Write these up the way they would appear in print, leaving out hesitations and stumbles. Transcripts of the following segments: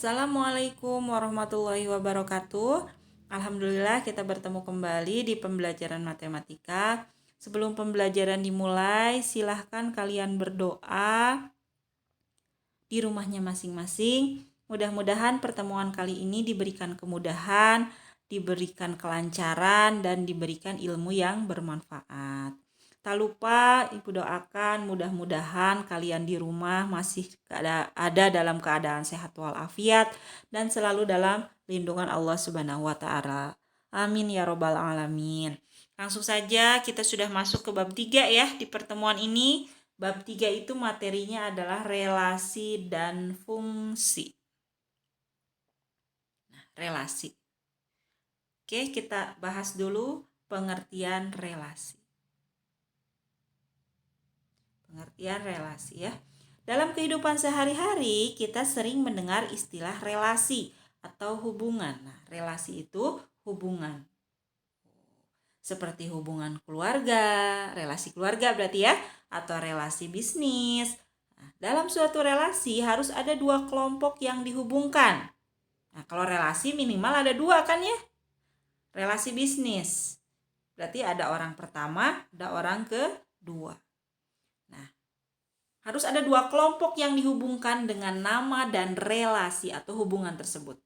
Assalamualaikum warahmatullahi wabarakatuh. Alhamdulillah kita bertemu kembali di pembelajaran matematika. Sebelum pembelajaran dimulai, silahkan kalian berdoa di rumahnya masing-masing. Mudah-mudahan pertemuan kali ini diberikan kemudahan, diberikan kelancaran, dan diberikan ilmu yang bermanfaat. Tak lupa Ibu doakan mudah-mudahan kalian di rumah masih ada dalam keadaan sehat walafiat dan selalu dalam lindungan Allah Subhanahu wa taala. Amin ya robbal alamin. Langsung saja kita sudah masuk ke bab 3 ya di pertemuan ini. Bab 3 itu materinya adalah relasi dan fungsi. Nah, relasi. Oke, kita bahas dulu pengertian relasi. Pengertian relasi ya. Dalam kehidupan sehari-hari kita sering mendengar istilah relasi atau hubungan. Nah, relasi itu hubungan. Seperti hubungan keluarga, relasi keluarga berarti ya, atau relasi bisnis. Nah, dalam suatu relasi harus ada dua kelompok yang dihubungkan. Nah, kalau relasi minimal ada dua kan ya? Relasi bisnis. Berarti ada orang pertama, ada orang kedua. Nah, harus ada dua kelompok yang dihubungkan dengan nama dan relasi atau hubungan tersebut.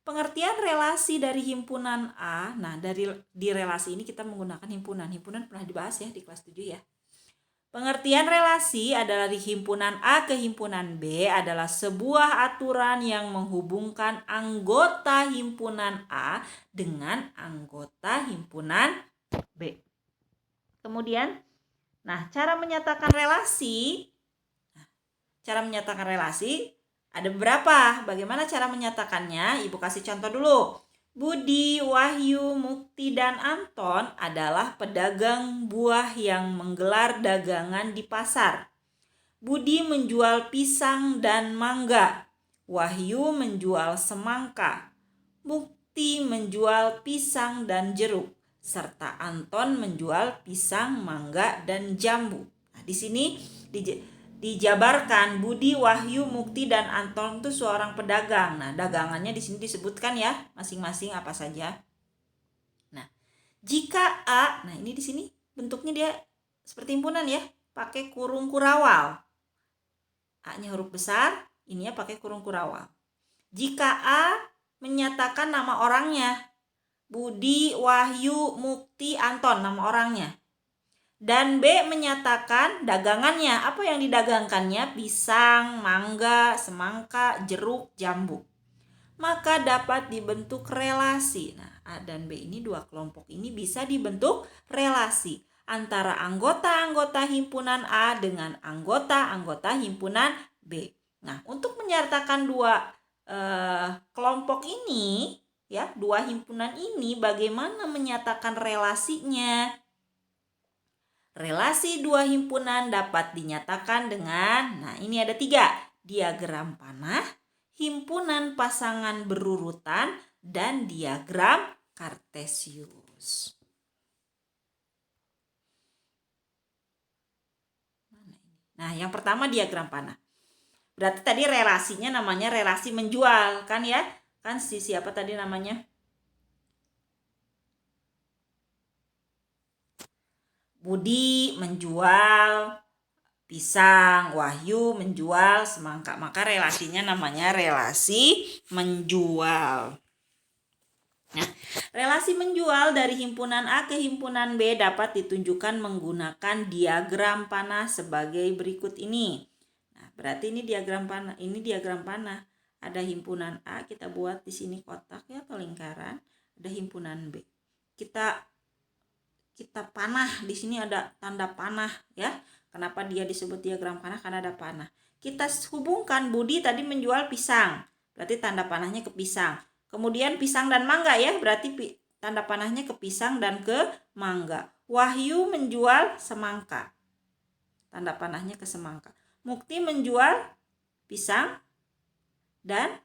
Pengertian relasi dari himpunan A, nah di relasi ini kita menggunakan himpunan. Himpunan pernah dibahas ya di kelas 7 ya. Pengertian relasi adalah di himpunan A ke himpunan B adalah sebuah aturan yang menghubungkan anggota himpunan A dengan anggota himpunan B. Kemudian, cara menyatakan relasi. Cara menyatakan relasi ada beberapa. Bagaimana cara menyatakannya? Ibu kasih contoh dulu. Budi, Wahyu, Mukti, dan Anton adalah pedagang buah yang menggelar dagangan di pasar. Budi menjual pisang dan mangga. Wahyu menjual semangka. Mukti menjual pisang dan jeruk. Serta Anton menjual pisang, mangga, dan jambu. Nah, di sini dijabarkan Budi, Wahyu, Mukti, dan Anton itu seorang pedagang. Nah, dagangannya di sini disebutkan ya, masing-masing apa saja. Nah, jika A, nah ini di sini bentuknya dia seperti himpunan ya, pakai kurung kurawal. A-nya huruf besar, ininya pakai kurung kurawal. Jika A menyatakan nama orangnya, Budi, Wahyu, Mukti, Anton, nama orangnya. Dan B menyatakan dagangannya. Apa yang didagangkannya? Pisang, mangga, semangka, jeruk, jambu. Maka dapat dibentuk relasi. Nah, A dan B ini dua kelompok ini bisa dibentuk relasi antara anggota-anggota himpunan A dengan anggota-anggota himpunan B. Nah, untuk menyertakan dua kelompok ini, ya, dua himpunan ini, bagaimana menyatakan relasinya? Relasi dua himpunan dapat dinyatakan dengan, ini ada 3, diagram panah, himpunan pasangan berurutan, dan diagram Kartesius. Nah, yang pertama diagram panah. Berarti tadi relasinya namanya relasi menjual, kan ya? Kan siapa tadi namanya? Budi menjual pisang, Wahyu menjual semangka. Maka relasinya namanya relasi menjual. Nah, relasi menjual dari himpunan A ke himpunan B dapat ditunjukkan menggunakan diagram panah sebagai berikut ini. Nah, berarti ini diagram panah. Ini diagram panah. Ada himpunan A, kita buat di sini kotak ya atau lingkaran. Ada himpunan B. Kita panah, di sini ada tanda panah ya. Kenapa dia disebut diagram panah? Karena ada panah. Kita hubungkan Budi tadi menjual pisang, berarti tanda panahnya ke pisang. Kemudian pisang dan mangga ya, berarti tanda panahnya ke pisang dan ke mangga. Wahyu menjual semangka, tanda panahnya ke semangka. Mukti menjual pisang dan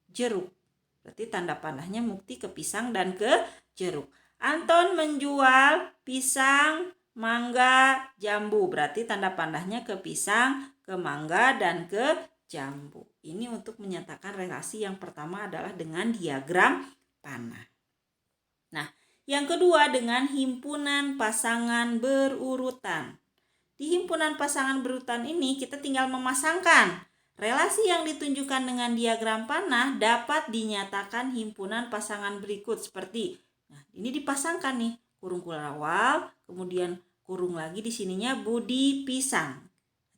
jeruk, berarti tanda panahnya Mukti ke pisang dan ke jeruk. Anton menjual pisang, mangga, jambu. Berarti tanda panahnya ke pisang, ke mangga, dan ke jambu. Ini untuk menyatakan relasi yang pertama adalah dengan diagram panah. Nah, yang kedua dengan himpunan pasangan berurutan. Di himpunan pasangan berurutan ini kita tinggal memasangkan. Relasi yang ditunjukkan dengan diagram panah dapat dinyatakan himpunan pasangan berikut seperti, nah ini dipasangkan nih, kurung awal, kemudian kurung lagi di sininya Budi pisang.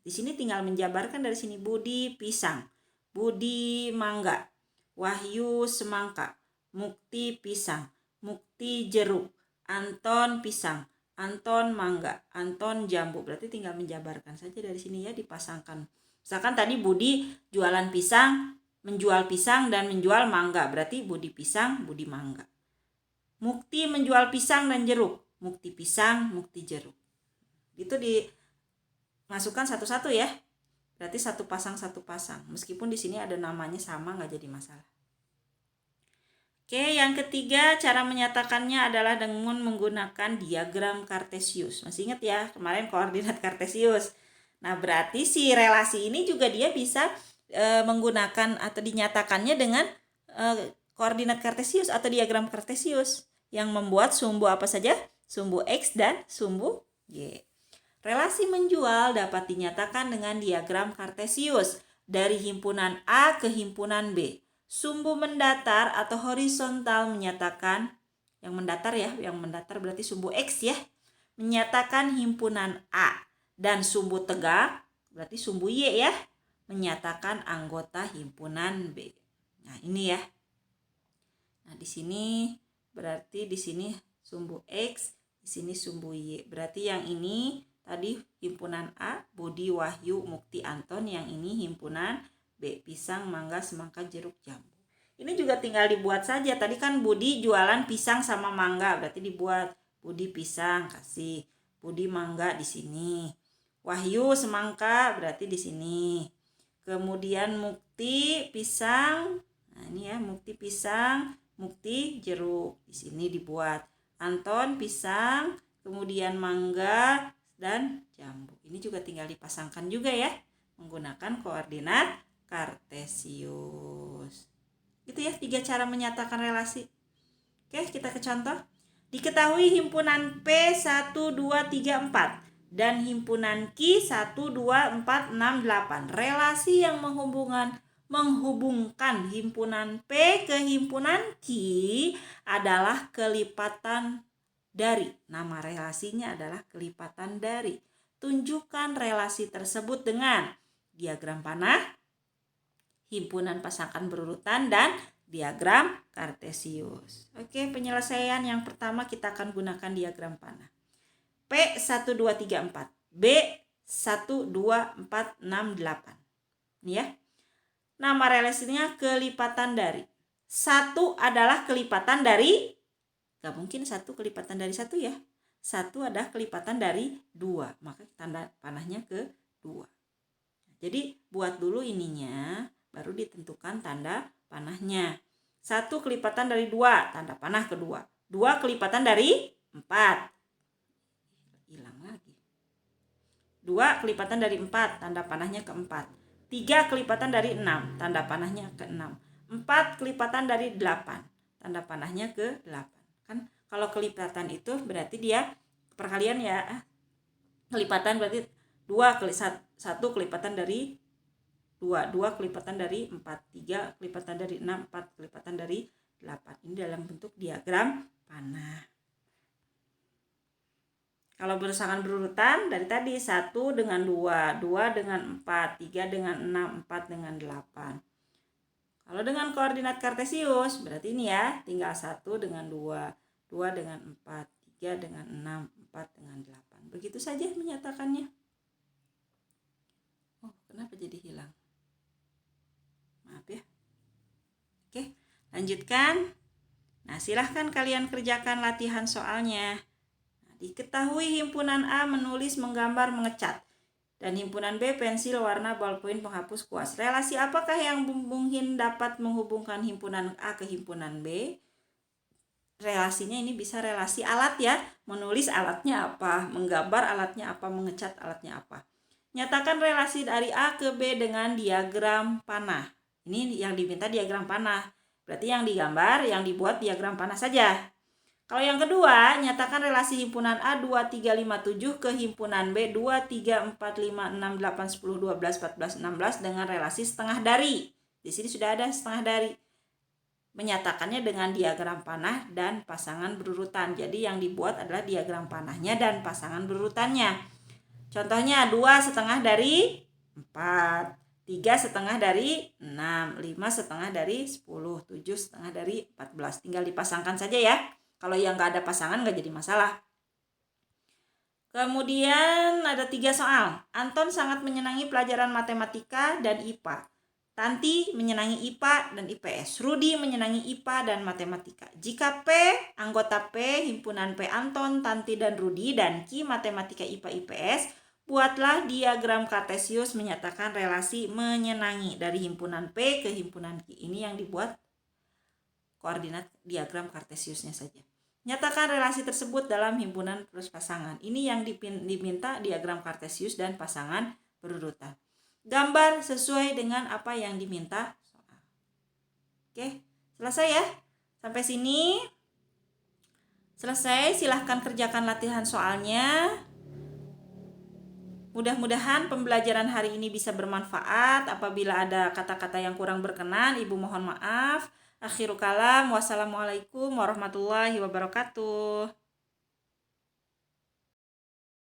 Di sini tinggal menjabarkan dari sini Budi pisang, Budi mangga, Wahyu semangka, Mukti pisang, Mukti jeruk, Anton pisang, Anton mangga, Anton jambu. Berarti tinggal menjabarkan saja dari sini ya, dipasangkan. Misalkan tadi Budi jualan pisang, menjual pisang dan menjual mangga. Berarti Budi pisang, Budi mangga. Mukti menjual pisang dan jeruk. Mukti pisang, Mukti jeruk. Itu dimasukkan satu-satu ya. Berarti satu pasang. Meskipun di sini ada namanya sama, nggak jadi masalah. Oke, yang ketiga cara menyatakannya adalah dengan menggunakan diagram Kartesius. Masih ingat ya, kemarin koordinat Kartesius. Nah, berarti si relasi ini juga dia bisa menggunakan atau dinyatakannya dengan koordinat Kartesius atau diagram Kartesius yang membuat sumbu apa saja? Sumbu X dan sumbu Y. Relasi menjual dapat dinyatakan dengan diagram Kartesius dari himpunan A ke himpunan B. Sumbu mendatar atau horizontal menyatakan, yang mendatar ya, yang mendatar berarti sumbu X ya, menyatakan himpunan A, dan sumbu tegak berarti sumbu Y ya, menyatakan anggota himpunan B. Nah, ini ya. Nah, di sini berarti di sini sumbu X, di sini sumbu Y. Berarti yang ini tadi himpunan A, Budi, Wahyu, Mukti, Anton, yang ini himpunan B, pisang, mangga, semangka, jeruk, jambu. Ini juga tinggal dibuat saja. Tadi kan Budi jualan pisang sama mangga, berarti dibuat Budi pisang, kasih Budi mangga di sini. Wahyu semangka berarti di sini. Kemudian Mukti pisang. Nah, ini ya, Mukti pisang, Mukti jeruk. Di sini dibuat Anton pisang, kemudian mangga dan jambu. Ini juga tinggal dipasangkan juga ya, menggunakan koordinat Kartesius. Itu ya 3 cara menyatakan relasi. Oke, kita ke contoh. Diketahui himpunan P 1, 2, 3, 4 dan himpunan Q 1, 2, 4, 6, 8. Relasi yang menghubungkan himpunan P ke himpunan Q adalah kelipatan dari. Nama relasinya adalah kelipatan dari. Tunjukkan relasi tersebut dengan diagram panah, himpunan pasangan berurutan, dan diagram Kartesius. Oke, penyelesaian yang pertama kita akan gunakan diagram panah. P 1, 2, 3, 4. B 1, 2, 4, 6, 8. Ini ya. Nama relasinya kelipatan dari. 1 adalah kelipatan dari, gak mungkin 1 kelipatan dari 1 ya. 1 adalah kelipatan dari 2. Maka tanda panahnya ke 2. Jadi buat dulu ininya, baru ditentukan tanda panahnya. 1 kelipatan dari 2, tanda panah kedua. 2 kelipatan dari 4. Hilang lagi. 2 kelipatan dari 4, tanda panahnya ke 4. 3 kelipatan dari 6, tanda panahnya ke 6. 4 kelipatan dari 8, tanda panahnya ke 8. Kan kalau kelipatan itu berarti dia perkalian ya. Kelipatan berarti 1 kelipatan dari 2 kelipatan dari 4, 3 kelipatan dari 6, 4 kelipatan dari 8. Ini dalam bentuk diagram panah. Kalau pasangan berurutan dari tadi 1 dengan 2, 2 dengan 4, 3 dengan 6, 4 dengan 8. Kalau dengan koordinat Kartesius berarti ini ya, tinggal 1 dengan 2, 2 dengan 4, 3 dengan 6, 4 dengan 8. Begitu saja menyatakannya. Oh, kenapa jadi hilang? Maaf ya. Oke, lanjutkan. Nah, silahkan kalian kerjakan latihan soalnya. Nah, diketahui himpunan A menulis, menggambar, mengecat. Dan himpunan B pensil, warna, ballpoint, penghapus, kuas. Relasi apakah yang mungkin dapat menghubungkan himpunan A ke himpunan B? Relasinya ini bisa relasi alat ya. Menulis alatnya apa, menggambar alatnya apa, mengecat alatnya apa. Nyatakan relasi dari A ke B dengan diagram panah. Ini yang diminta diagram panah. Berarti yang digambar, yang dibuat diagram panah saja. Kalau yang kedua, nyatakan relasi himpunan A 2, 3, 5, 7 ke himpunan B 2, 3, 4, 5, 6, 8, 10, 12, 14, 16 dengan relasi setengah dari. Di sini sudah ada setengah dari. Menyatakannya dengan diagram panah dan pasangan berurutan. Jadi yang dibuat adalah diagram panahnya dan pasangan berurutannya. Contohnya 2 setengah dari 4, 3 setengah dari 6, 5 setengah dari 10, 7 setengah dari 14. Tinggal dipasangkan saja ya. Kalau yang nggak ada pasangan nggak jadi masalah. Kemudian ada 3 soal. Anton sangat menyenangi pelajaran matematika dan IPA. Tanti menyenangi IPA dan IPS. Rudi menyenangi IPA dan matematika. Jika P, anggota P, himpunan P Anton, Tanti dan Rudi, dan Q matematika IPA IPS, buatlah diagram kartesius menyatakan relasi menyenangi dari himpunan P ke himpunan Q. Ini yang dibuat koordinat diagram kartesiusnya saja. Nyatakan relasi tersebut dalam himpunan plus pasangan. Ini yang diminta diagram kartesius dan pasangan berurutan. Gambar sesuai dengan apa yang diminta soal. Oke, selesai ya. Sampai sini selesai. Silahkan kerjakan latihan soalnya. Mudah-mudahan pembelajaran hari ini bisa bermanfaat. Apabila ada kata-kata yang kurang berkenan, Ibu mohon maaf. Akhirul kalam, wassalamualaikum warahmatullahi wabarakatuh.